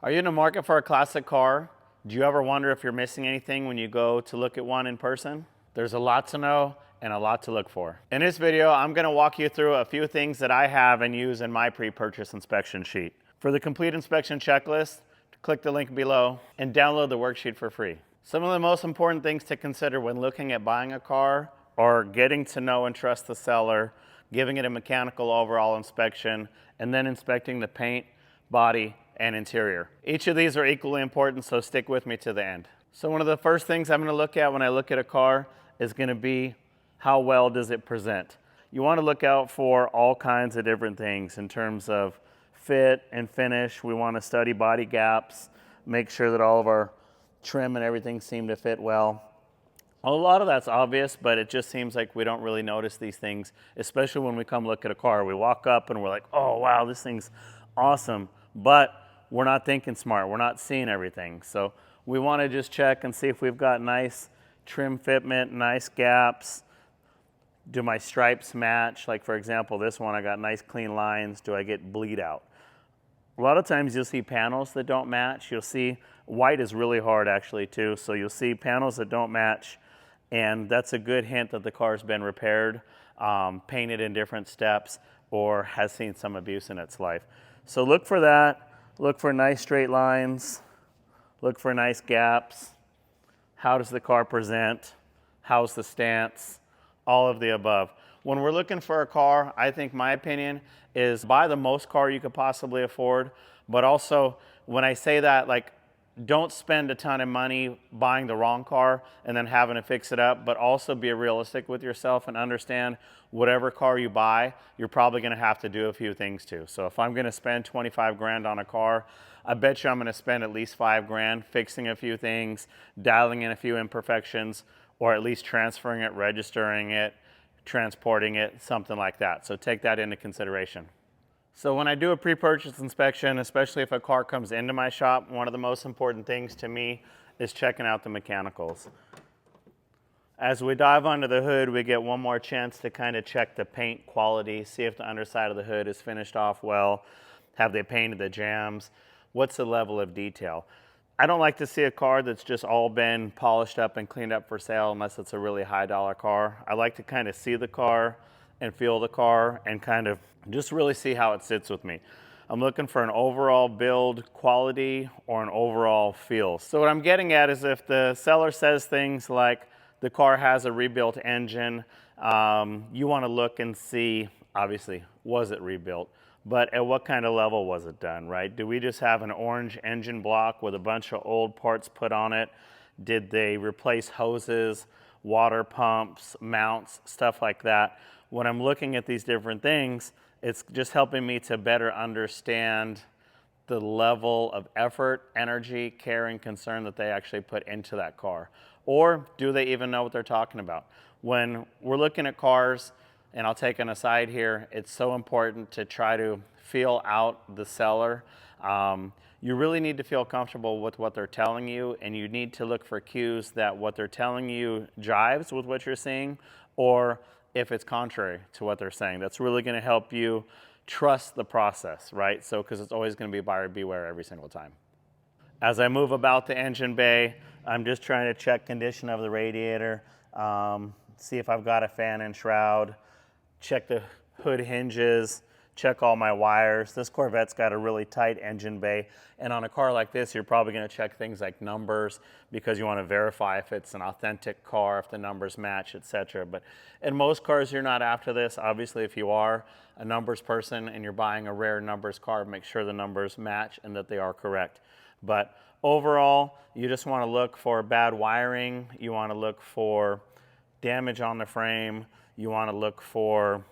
Are you in the market for a classic car? Do you ever wonder if you're missing anything when you go to look at one in person? There's a lot to know and a lot to look for. In this video, I'm going to walk you through a few things that I have and use in my pre-purchase inspection sheet. For the complete inspection checklist, click the link below and download the worksheet for free. Some of the most important things to consider when looking at buying a car are getting to know and trust the seller, giving it a mechanical overall inspection, and then inspecting the paint, body, and interior. Each of these are equally important, so stick with me to the end. So one of the first things I'm going to look at when I look at a car is going to be how well does it present. You want to look out for all kinds of different things in terms of fit and finish. We want to study body gaps, make sure that all of our trim and everything seem to fit well. A lot of that's obvious, but it just seems like we don't really notice these things, especially when we come look at a car. We walk up and we're like, oh wow, this thing's awesome, but we're not thinking smart. We're not seeing everything. So we want to just check and see if we've got nice trim fitment, nice gaps. Do my stripes match? Like for example, this one, I got nice clean lines. Do I get bleed out? A lot of times you'll see panels that don't match. You'll see, white is really hard actually too. So you'll see panels that don't match, and that's a good hint that the car's been repaired, painted in different steps, or has seen some abuse in its life. So look for that. Look for nice straight lines, look for nice gaps. How does the car present? How's the stance? All of the above. When we're looking for a car, I think my opinion is buy the most car you could possibly afford, but also when I say that, like, don't spend a ton of money buying the wrong car and then having to fix it up, but also be realistic with yourself and understand whatever car you buy, you're probably going to have to do a few things to. So if I'm going to spend 25 grand on a car, I bet you I'm going to spend at least 5 grand fixing a few things, dialing in a few imperfections, or at least transferring it, registering it, transporting it, something like that. So take that into consideration. So when I do a pre-purchase inspection, especially if a car comes into my shop, one of the most important things to me is checking out the mechanicals. As we dive under the hood, we get one more chance to kind of check the paint quality, see if the underside of the hood is finished off well, have they painted the jambs, what's the level of detail. I don't like to see a car that's just all been polished up and cleaned up for sale unless it's a really high dollar car. I like to kind of see the car and feel the car and kind of just really see how it sits with me. I'm looking for an overall build quality or an overall feel. So what I'm getting at is if the seller says things like the car has a rebuilt engine, you want to look and see, obviously, was it rebuilt? But at what kind of level was it done, right? Do we just have an orange engine block with a bunch of old parts put on it? Did they replace hoses, water pumps, mounts, stuff like that? When I'm looking at these different things, it's just helping me to better understand the level of effort, energy, care, and concern that they actually put into that car. Or do they even know what they're talking about? When we're looking at cars, and I'll take an aside here, it's so important to try to feel out the seller. You really need to feel comfortable with what they're telling you, and you need to look for cues that what they're telling you jives with what you're seeing, or if it's contrary to what they're saying. That's really going to help you trust the process, right? So, because it's always going to be buyer beware every single time. As I move about the engine bay, I'm just trying to check condition of the radiator, see if I've got a fan and shroud, check the hood hinges, check all my wires. This Corvette's got a really tight engine bay, and on a car like this, you're probably going to check things like numbers because you want to verify if it's an authentic car, if the numbers match, etc. But in most cars, you're not after this. Obviously, if you are a numbers person and you're buying a rare numbers car, make sure the numbers match and that they are correct. But overall, you just want to look for bad wiring. You want to look for damage on the frame. You want to look for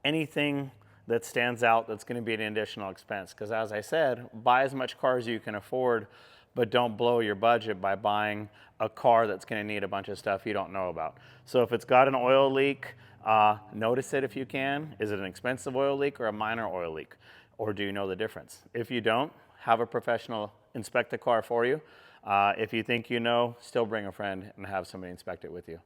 anything that stands out that's going to be an additional expense. Because as I said, buy as much car as you can afford, but don't blow your budget by buying a car that's going to need a bunch of stuff you don't know about. So if it's got an oil leak, notice it if you can. Is it an expensive oil leak or a minor oil leak? Or do you know the difference? If you don't, have a professional inspect the car for you. If you think you know, still bring a friend and have somebody inspect it with you.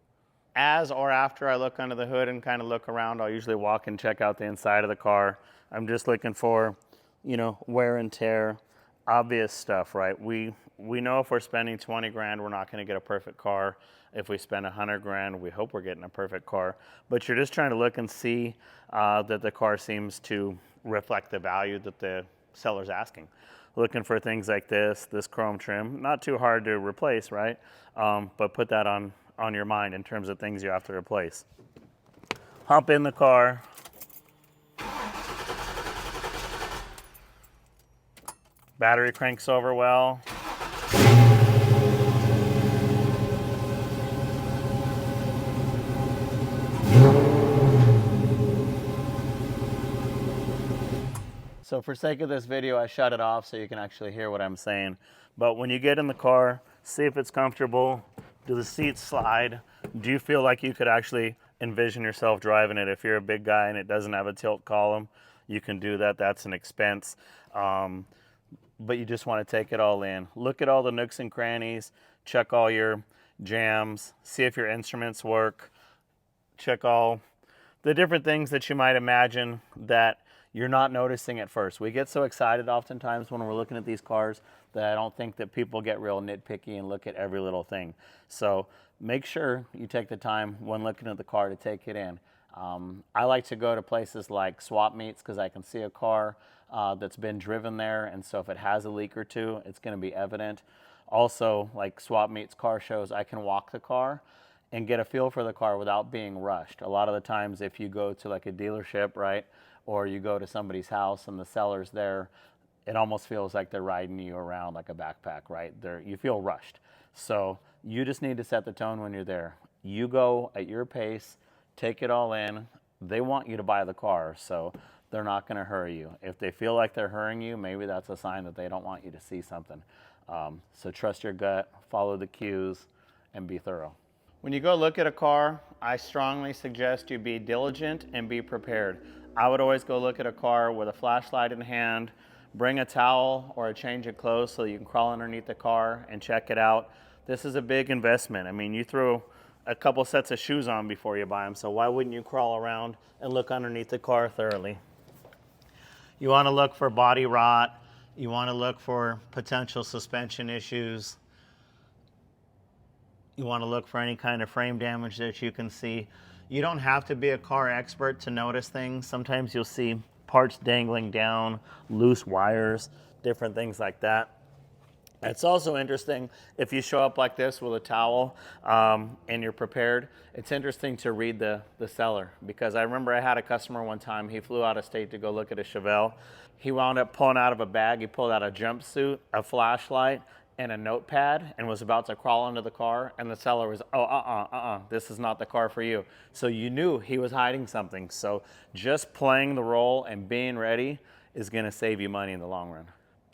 As or after I look under the hood and kind of look around, I'll usually walk and check out the inside of the car. I'm just looking for, wear and tear. obvious stuff, right? We know if we're spending 20 grand, we're not going to get a perfect car. If we spend 100 grand, we hope we're getting a perfect car. But you're just trying to look and see that the car seems to reflect the value that the seller's asking. Looking for things like this chrome trim, not too hard to replace, right? But put that on your mind in terms of things you have to replace. Hop in the car. Battery cranks over well. So for sake of this video, I shut it off so you can actually hear what I'm saying. But when you get in the car, see if it's comfortable. Do the seats slide? Do you feel like you could actually envision yourself driving it? If you're a big guy and it doesn't have a tilt column, you can do that. That's an expense. But you just want to take it all in. Look at all the nooks and crannies. Check all your jams. See if your instruments work. Check all the different things that you might imagine that you're not noticing at first. We get so excited oftentimes when we're looking at these cars that I don't think that people get real nitpicky and look at every little thing. So make sure you take the time when looking at the car to take it in. I like to go to places like swap meets because I can see a car that's been driven there, and so if it has a leak or two, it's going to be evident. Also, like swap meets, car shows, I can walk the car and get a feel for the car without being rushed. A lot of the times if you go to like a dealership, right, or you go to somebody's house and the seller's there, it almost feels like they're riding you around like a backpack, right? You feel rushed. So you just need to set the tone when you're there. You go at your pace, take it all in. They want you to buy the car, so they're not going to hurry you. If they feel like they're hurrying you, maybe that's a sign that they don't want you to see something. So trust your gut, follow the cues, and be thorough. When you go look at a car, I strongly suggest you be diligent and be prepared. I would always go look at a car with a flashlight in hand, bring a towel or a change of clothes so you can crawl underneath the car and check it out. This is a big investment. I mean, you throw a couple sets of shoes on before you buy them, so why wouldn't you crawl around and look underneath the car thoroughly? You want to look for body rot. You want to look for potential suspension issues. You want to look for any kind of frame damage that you can see. You don't have to be a car expert to notice things. Sometimes you'll see parts dangling down, loose wires, different things like that. It's also interesting if you show up like this with a towel and you're prepared. It's interesting to read the seller, because I remember I had a customer one time. He flew out of state to go look at a Chevelle. He wound up pulling out of a bag. He pulled out a jumpsuit, a flashlight, and a notepad, and was about to crawl into the car, and the seller was, this is not the car for you. So you knew he was hiding something. So just playing the role and being ready is going to save you money in the long run.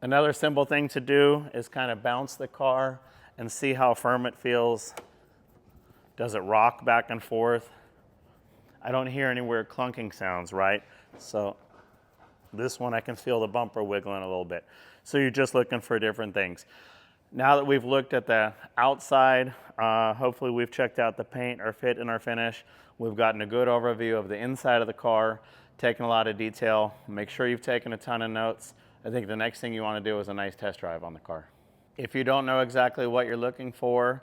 Another simple thing to do is kind of bounce the car and see how firm it feels. Does it rock back and forth? I don't hear any weird clunking sounds, right? So this one I can feel the bumper wiggling a little bit. So you're just looking for different things. Now that we've looked at the outside, hopefully we've checked out the paint, our fit, and our finish. We've gotten a good overview of the inside of the car, taken a lot of detail. Make sure you've taken a ton of notes. I think the next thing you want to do is a nice test drive on the car. If you don't know exactly what you're looking for,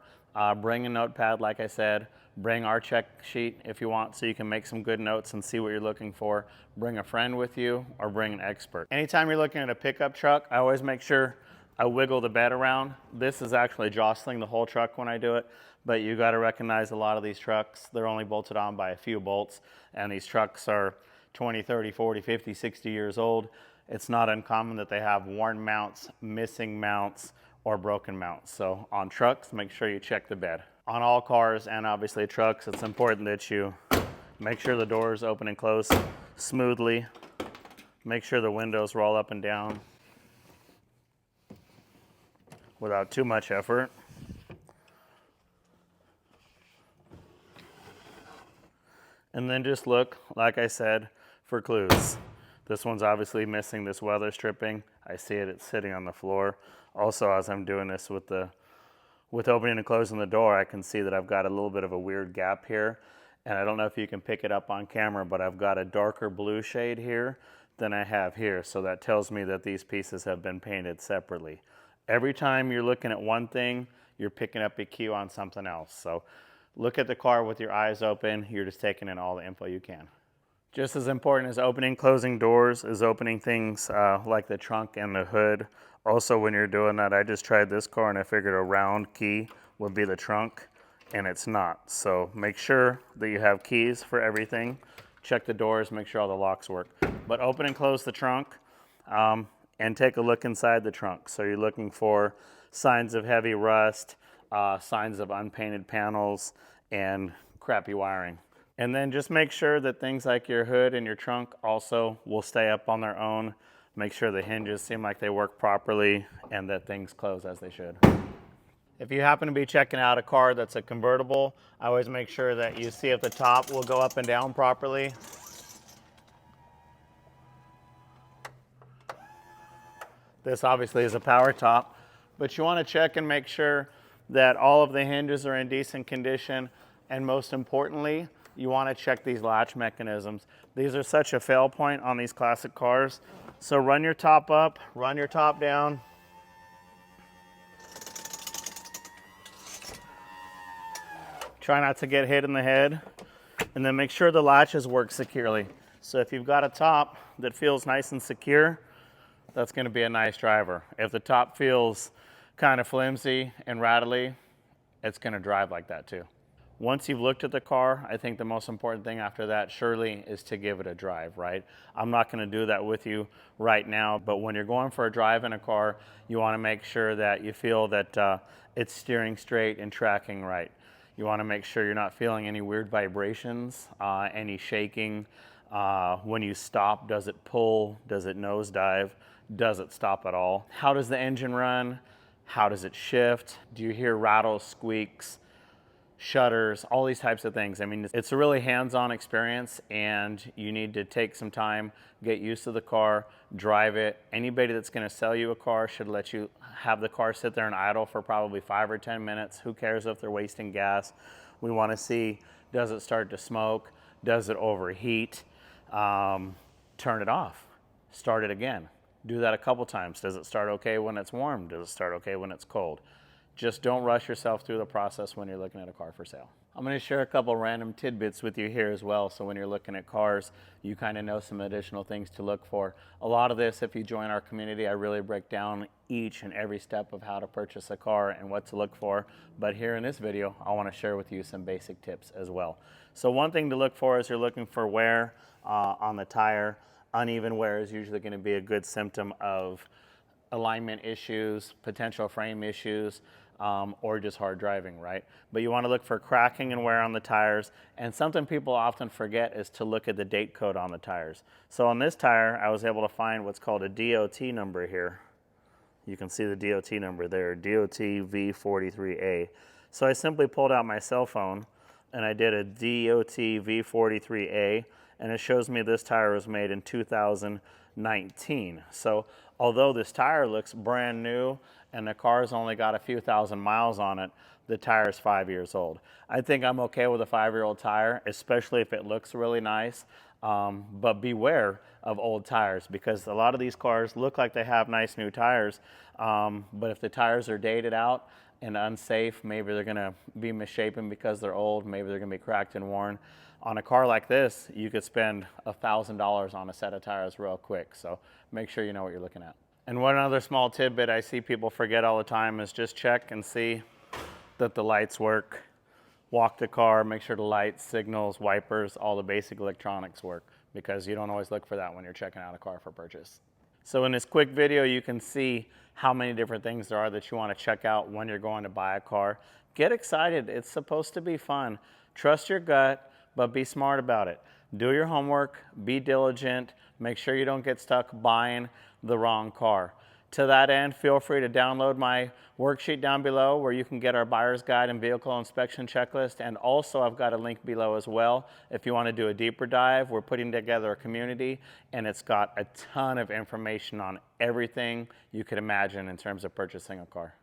bring a notepad, like I said. Bring our check sheet if you want, so you can make some good notes and see what you're looking for. Bring a friend with you or bring an expert. Anytime you're looking at a pickup truck, I always make sure I wiggle the bed around. This is actually jostling the whole truck when I do it, but you got to recognize a lot of these trucks, they're only bolted on by a few bolts, and these trucks are 20, 30, 40, 50, 60 years old. It's not uncommon that they have worn mounts, missing mounts, or broken mounts. So on trucks, make sure you check the bed. On all cars and obviously trucks, it's important that you make sure the doors open and close smoothly. Make sure the windows roll up and down without too much effort. And then just look, like I said, for clues. This one's obviously missing this weather stripping. I see it, it's sitting on the floor. Also, as I'm doing this with opening and closing the door, I can see that I've got a little bit of a weird gap here. And I don't know if you can pick it up on camera, but I've got a darker blue shade here than I have here. So that tells me that these pieces have been painted separately. Every time you're looking at one thing, you're picking up a cue on something else. So look at the car with your eyes open. You're just taking in all the info you can. Just as important as opening, closing doors is opening things like the trunk and the hood. Also, when you're doing that, I just tried this car and I figured a round key would be the trunk, and it's not. So make sure that you have keys for everything. Check the doors, make sure all the locks work. But open and close the trunk and take a look inside the trunk. So you're looking for signs of heavy rust, signs of unpainted panels, and crappy wiring. And then just make sure that things like your hood and your trunk also will stay up on their own. Make sure the hinges seem like they work properly and that things close as they should. If you happen to be checking out a car that's a convertible, I always make sure that you see if the top will go up and down properly. This obviously is a power top, but you want to check and make sure that all of the hinges are in decent condition, and most importantly, you want to check these latch mechanisms. These are such a fail point on these classic cars. So run your top up, run your top down. Try not to get hit in the head, and then make sure the latches work securely. So if you've got a top that feels nice and secure, that's going to be a nice driver. If the top feels kind of flimsy and rattly, it's going to drive like that too. Once you've looked at the car, I think the most important thing after that surely is to give it a drive, right? I'm not going to do that with you right now, but when you're going for a drive in a car, you want to make sure that you feel that it's steering straight and tracking right. You want to make sure you're not feeling any weird vibrations, any shaking. When you stop, does it pull? Does it nosedive? Does it stop at all? How does the engine run? How does it shift? Do you hear rattles, squeaks, shutters, all these types of things? I mean, it's a really hands-on experience, and you need to take some time, get used to the car, drive it. Anybody that's going to sell you a car should let you have the car sit there and idle for probably 5 or 10 minutes. Who cares if they're wasting gas? We want to see, does it start to smoke? Does it overheat? Turn it off. Start it again. Do that a couple times. Does it start okay when it's warm? Does it start okay when it's cold? Just don't rush yourself through the process when you're looking at a car for sale. I'm going to share a couple random tidbits with you here as well, so when you're looking at cars, you kind of know some additional things to look for. A lot of this, if you join our community, I really break down each and every step of how to purchase a car and what to look for. But here in this video, I want to share with you some basic tips as well. So one thing to look for is you're looking for wear on the tire. Uneven wear is usually going to be a good symptom of alignment issues, potential frame issues, or just hard driving, right? But you want to look for cracking and wear on the tires. And something people often forget is to look at the date code on the tires. So on this tire, I was able to find what's called a DOT number here. You can see the DOT number there, DOT V43A. So I simply pulled out my cell phone and I did a DOT V43A, and it shows me this tire was made in 2019. So although this tire looks brand new and the car's only got a few thousand miles on it, the tire is 5 years old. I think I'm okay with a 5-year-old tire, especially if it looks really nice. But beware of old tires, because a lot of these cars look like they have nice new tires, but if the tires are dated out and unsafe, maybe they're going to be misshapen because they're old, maybe they're going to be cracked and worn. On a car like this, you could spend $1,000 on a set of tires real quick, so make sure you know what you're looking at. And one other small tidbit I see people forget all the time is just check and see that the lights work. Walk the car, make sure the lights, signals, wipers, all the basic electronics work, because you don't always look for that when you're checking out a car for purchase. So in this quick video, you can see how many different things there are that you want to check out when you're going to buy a car. Get excited. It's supposed to be fun. Trust your gut, but be smart about it. Do your homework, be diligent, make sure you don't get stuck buying the wrong car. To that end, feel free to download my worksheet down below where you can get our buyer's guide and vehicle inspection checklist. And also I've got a link below as well. If you want to do a deeper dive, we're putting together a community and it's got a ton of information on everything you could imagine in terms of purchasing a car.